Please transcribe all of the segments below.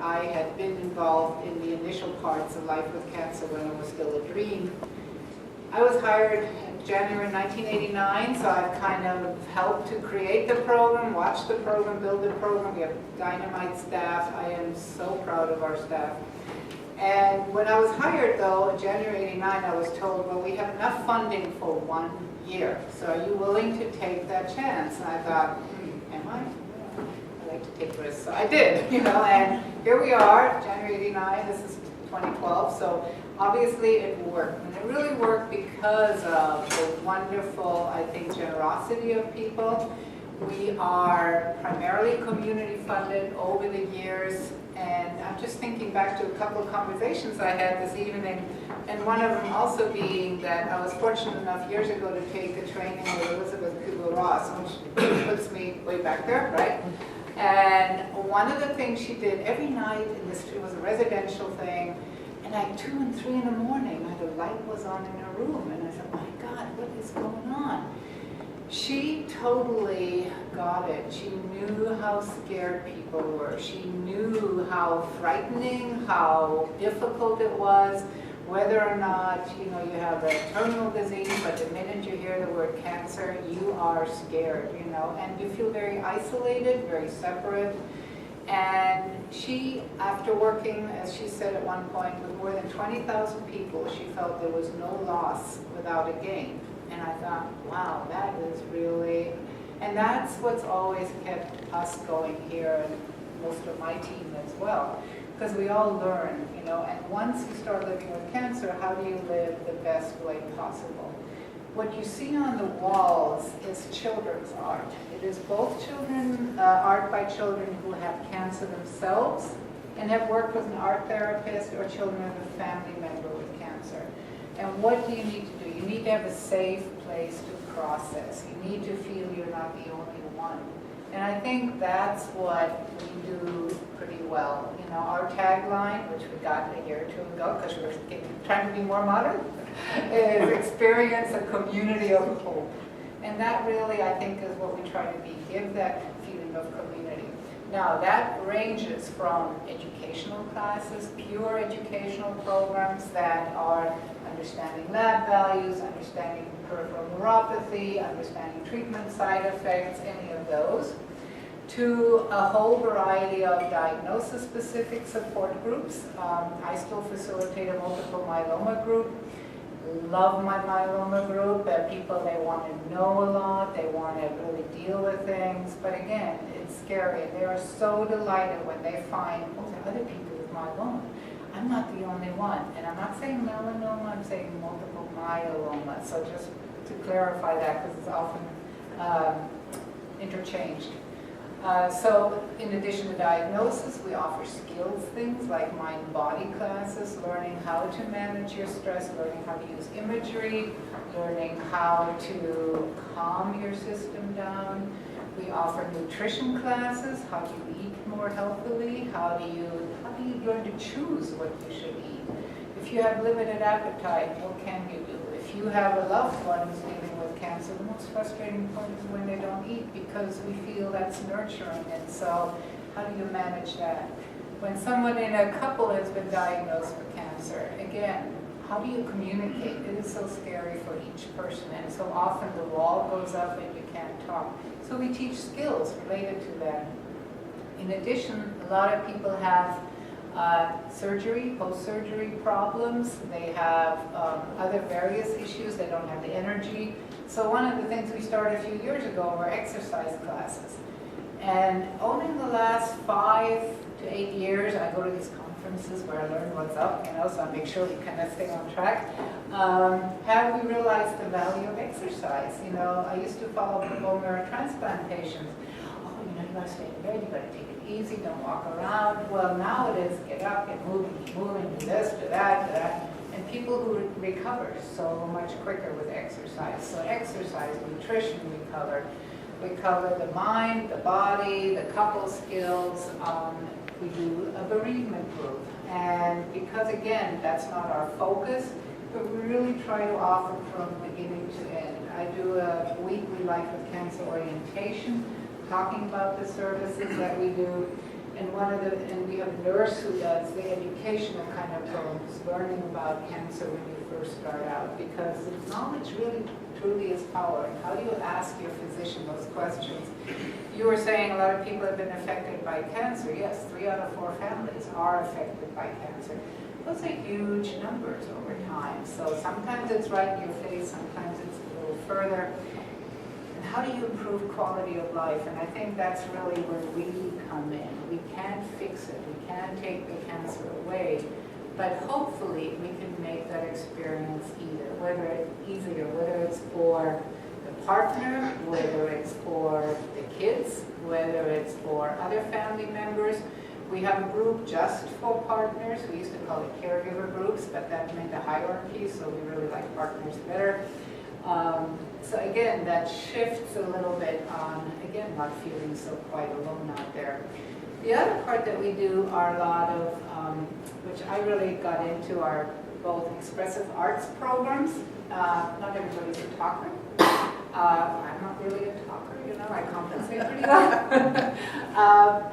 I had been involved in the initial parts of Life with Cancer when it was still a dream. I was hired in January 1989, so I've kind of helped to create the program, watch the program, build the program. We have dynamite staff. I am so proud of our staff. And when I was hired, though, in January '89, I was told, well, we have enough funding for 1 year, so are you willing to take that chance? And I thought, am I? I like to take risks, so I did, and here we are, January '89, this is 2012, so obviously it worked. And it really worked because of the wonderful, I think, generosity of people. We are primarily community funded over the years, and I'm just thinking back to a couple of conversations I had this evening, and one of them also being that I was fortunate enough years ago to take a training with Elizabeth Kubler-Ross, which puts me way back there, right? And one of the things she did every night, it was a residential thing, and at 2 and 3 in the morning, the light was on in her room, and I said, my God, what is going on? She totally got it. She knew how scared people were. She knew how frightening, how difficult it was, whether or not, you have a terminal disease, but the minute you hear the word cancer, you are scared, and you feel very isolated, very separate. And she, after working, as she said at one point, with more than 20,000 people, she felt there was no loss without a gain. And I thought, wow, that is really, and that's what's always kept us going here, and most of my team as well, because we all learn, and once you start living with cancer, how do you live the best way possible? What you see on the walls is children's art. It is both art by children who have cancer themselves and have worked with an art therapist, or children of a family member with cancer. And what do you need to do? You need to have a safe place to process. You need to feel you're not the only one. And I think that's what we do pretty well. Our tagline, which we got a year or two ago, because we're trying to be more modern, is experience a community of hope. And that really, I think, is what we try to be, give that feeling of community. Now, that ranges from educational classes, pure educational programs that are understanding lab values, understanding peripheral neuropathy, understanding treatment side effects, any of those, to a whole variety of diagnosis-specific support groups. I still facilitate a multiple myeloma group. Love my myeloma group. People, they want to know a lot, they want to really deal with things, but again, it's scary. They are so delighted when they find, oh, there are other people with myeloma. I'm not the only one. And I'm not saying melanoma, I'm saying multiple myeloma. So just to clarify that, because it's often interchanged. So in addition to diagnosis, we offer skills things like mind-body classes, learning how to manage your stress, learning how to use imagery, learning how to calm your system down. We offer nutrition classes, how do you eat more healthily, how do you learn to choose what you should eat. If you have limited appetite, what can you do? If you have a loved one who's dealing with cancer, the most frustrating point is when they don't eat, because we feel that's nurturing, and so how do you manage that? When someone in a couple has been diagnosed with cancer, again, how do you communicate? It is so scary for each person, and so often the wall goes up and you can't talk. So we teach skills related to that. In addition, a lot of people have surgery, post-surgery problems. They have other various issues. They don't have the energy. So one of the things we started a few years ago were exercise classes. And only in the last 5 to 8 years, I go to these conferences where I learn what's up, so I make sure we kind of stay on track. Have we realized the value of exercise? I used to follow bone marrow transplant patients. Oh, you gotta stay in bed, you gotta take it easy, don't walk around. Well, now it is get up, get moving, keep moving, do this, do that. And people who recover so much quicker with exercise. So exercise, nutrition we cover. We cover the mind, the body, the couple skills. We do a bereavement group. And because, again, that's not our focus, but we really try to offer from beginning to end. I do a weekly Life with Cancer orientation, talking about the services that we do. and we have a nurse who does the educational kind of programs, learning about cancer when you first start out, because knowledge really truly is power. And how do you ask your physician those questions? You were saying a lot of people have been affected by cancer. Yes, 3 out of 4 families are affected by cancer. Those are huge numbers over time. So sometimes it's right in your face, sometimes it's a little further. And how do you improve quality of life? And I think that's really where we come in. We can't fix it. We can't take the cancer away. But hopefully we can make that experience easier, whether it's for the partner, whether it's for the kids, whether it's for other family members. We have a group just for partners. We used to call it caregiver groups, but that meant a hierarchy, so we really like partners better. So again, that shifts a little bit on, again, not feeling so quite alone out there. The other part that we do are a lot of, which I really got into, are both expressive arts programs. Not everybody's a talker. I'm not really a talker, you know, I compensate pretty well.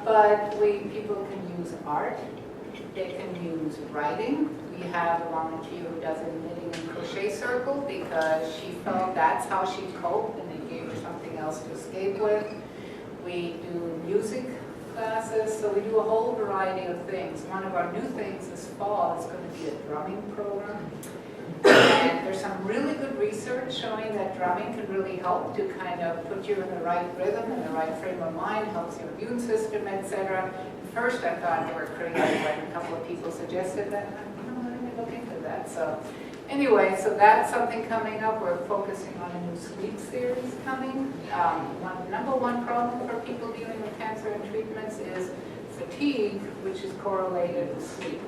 But people can use art. They can use writing. We have a volunteer who does a knitting and crochet circle because she felt that's how she coped and it gave her something else to escape with. We do music classes, so we do a whole variety of things. One of our new things this fall is going to be a drumming program. And there's some really good research showing that drumming can really help to kind of put you in the right rhythm and the right frame of mind, helps your immune system, etc. First I thought they were crazy, but a couple of people suggested that. Let me look into that. So anyway, so that's something coming up. We're focusing on a new sleep series coming. Number one problem for people dealing with cancer and treatments is fatigue, which is correlated with sleep.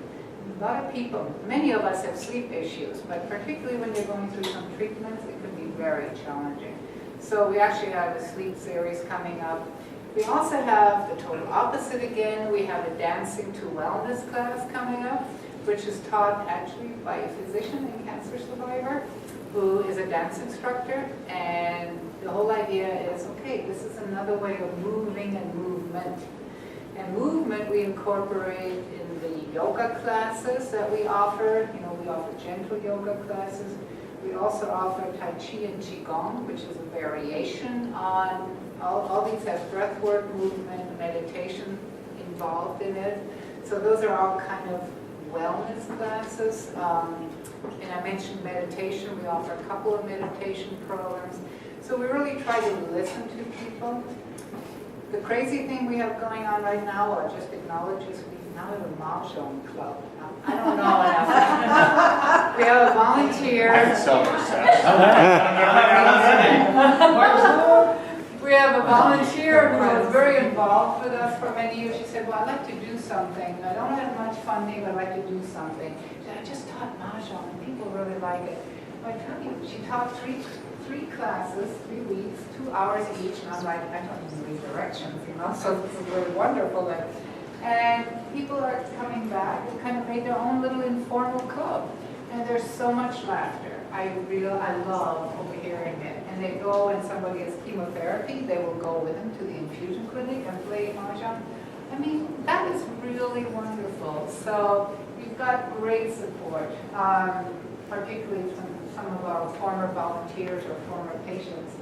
A lot of people, many of us have sleep issues, but particularly when you're going through some treatments, it can be very challenging. So we actually have a sleep series coming up. We also have the total opposite again. We have a Dancing to Wellness class coming up, which is taught actually by a physician and cancer survivor who is a dance instructor. And the whole idea is, okay, this is another way of moving and movement. And movement we incorporate in the yoga classes that we offer. You know, we offer gentle yoga classes. We also offer Tai Chi and Qigong, which is a variation on, all these have breath work, movement, meditation involved in it. So those are all kind of wellness classes. And I mentioned meditation. We offer a couple of meditation programs. So we really try to listen to people. The crazy thing we have going on right now, I'll just acknowledge, is we now have a Mahjong club. I don't know enough. We have a volunteer. We have a volunteer who is very involved with us for many years. She said, well, I'd like to do something. I don't have much funding, but I'd like to do something. She said, I just taught Mahjong, and people really like it. I tell you, she taught three classes, 3 weeks, 2 hours each, and I'm like, I don't even read directions, you know, so this is really wonderful. And people are coming back and kind of made their own little informal club. And there's so much laughter. I love overhearing it. And they go, and somebody has chemotherapy, they will go with them to the infusion clinic and play Mahjong. I mean, that is really wonderful. So we've got great support, particularly from some of our former volunteers or former patients.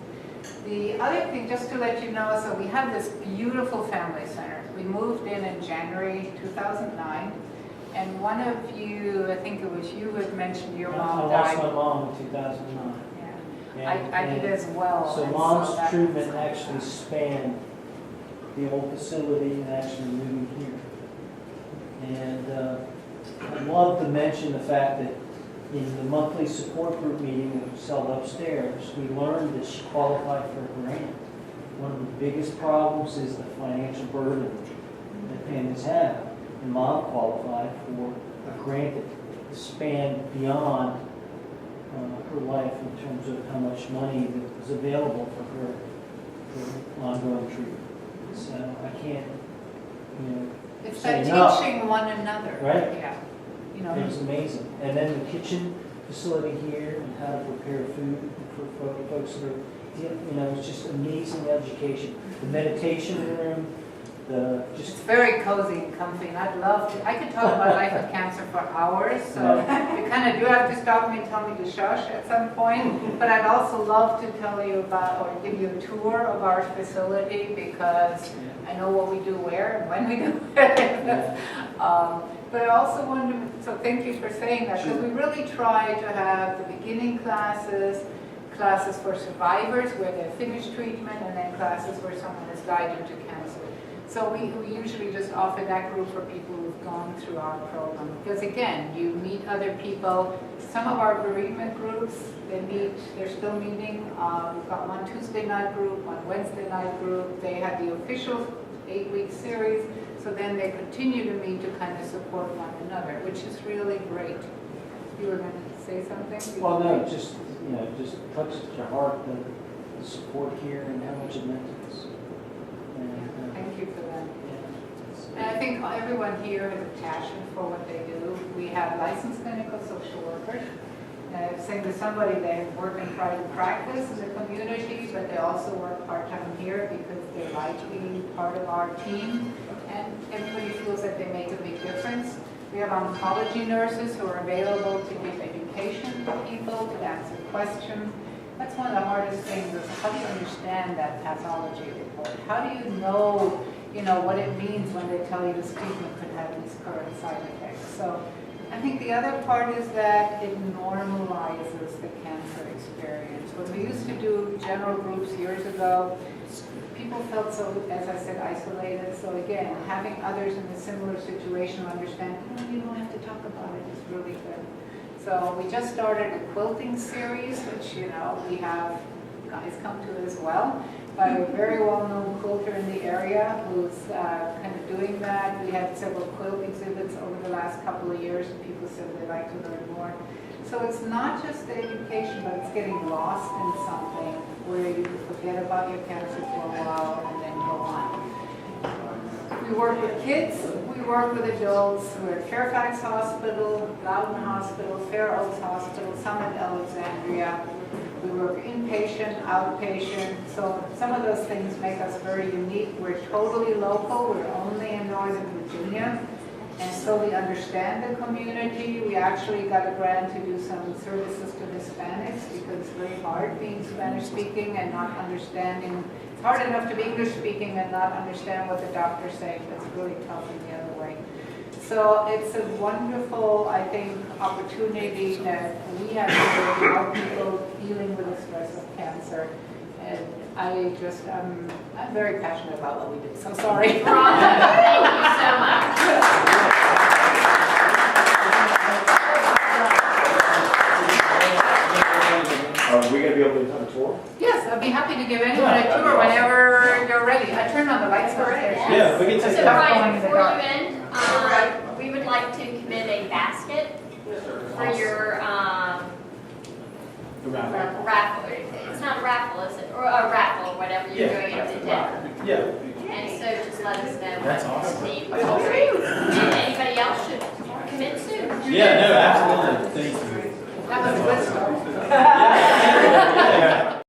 The other thing, just to let you know, so we have this beautiful family center. We moved in January 2009, and one of you, I think it was you, had mentioned your mom died. I lost my mom in 2009. Yeah, I did as well. So mom's treatment actually spanned the old facility and actually moving here. And I'd love to mention the fact that in the monthly support group meeting that was held upstairs, we learned that she qualified for a grant. One of the biggest problems is the financial burden that families have. And Mom qualified for a grant that spanned beyond her life in terms of how much money that was available for her for ongoing treatment. So I can't, it's say that enough. teaching one another. Right. Yeah. It was amazing. And then the kitchen facility here and how to prepare food for folks that are, it's just amazing education. The meditation room, It's just, very cozy and comfy, and I'd love to, I could talk about life with cancer for hours, so you kind of do have to stop me and tell me to shush at some point. But I'd also love to tell you about, or give you a tour of our facility, because I know what we do where and when we do it. But I also wanted to, so thank you for saying that, because we really try to have the beginning classes, classes for survivors where they've finished treatment, and then classes where someone has died due to cancer. So we usually just offer that group for people who've gone through our program. Because again, you meet other people. Some of our bereavement groups, they're still meeting. We've got one Tuesday night group, one Wednesday night group. They had the official 8-week series. So then they continue to meet to kind of support one another, which is really great. You were going to say something? well, no, just, just touched your heart, the support here and how much it meant to us. And, Thank you for that. yeah, And I think everyone here has a passion for what they do. We have licensed clinical social workers. And I was saying to somebody, they work in private practice in the community, but they also work part-time here because they like being part of our team. And everybody feels that they make a big difference. We have oncology nurses who are available to give education to people, to answer questions. That's one of the hardest things, is how do you understand that pathology report? How do you know, what it means when they tell you this treatment could have these current side effects? So I think the other part is that it normalizes the cancer experience. When we used to do general groups years ago, people felt so, as I said, isolated. So again, having others in a similar situation understand, you don't have to talk about it, is really good. So we just started a quilting series, which, we have guys come to as well, by a very well-known quilter in the area who's kind of doing that. We had several quilt exhibits over the last couple of years, and people said they'd like to learn more. So it's not just the education, but it's getting lost in something where you forget about your cancer for a while and then go on. We work with kids, we work with adults. We're at Fairfax Hospital, Loudon Hospital, Fair Oaks Hospital, Summit Alexandria. We work inpatient, outpatient, so some of those things make us very unique. We're totally local, we're only in Northern Virginia, and so we understand the community. We actually got a grant to do some services to Hispanics because it's very hard being Spanish speaking and not understanding. It's hard enough to be English speaking and not understand what the doctor's saying. It's really tough in the other way. So it's a wonderful, I think, opportunity that we have to help people dealing with the stress of cancer. And I'm very passionate about what we do, so sorry. Bravo, thank you so much. Are we going to be able to have a tour? Yes, I'd be happy to give anyone a tour whenever you're ready. I turned on the lights downstairs. Yeah, we can take So that. Brian, before you end, we would like to commit a basket for your The raffle. raffle. It's not a raffle, is it? Or a raffle, or whatever you're doing at the dinner. Yeah. And so just let us know That's what awesome. the participate. And anybody else should commit soon. Yeah, no, absolutely. Thank you. That was a good start. Yeah.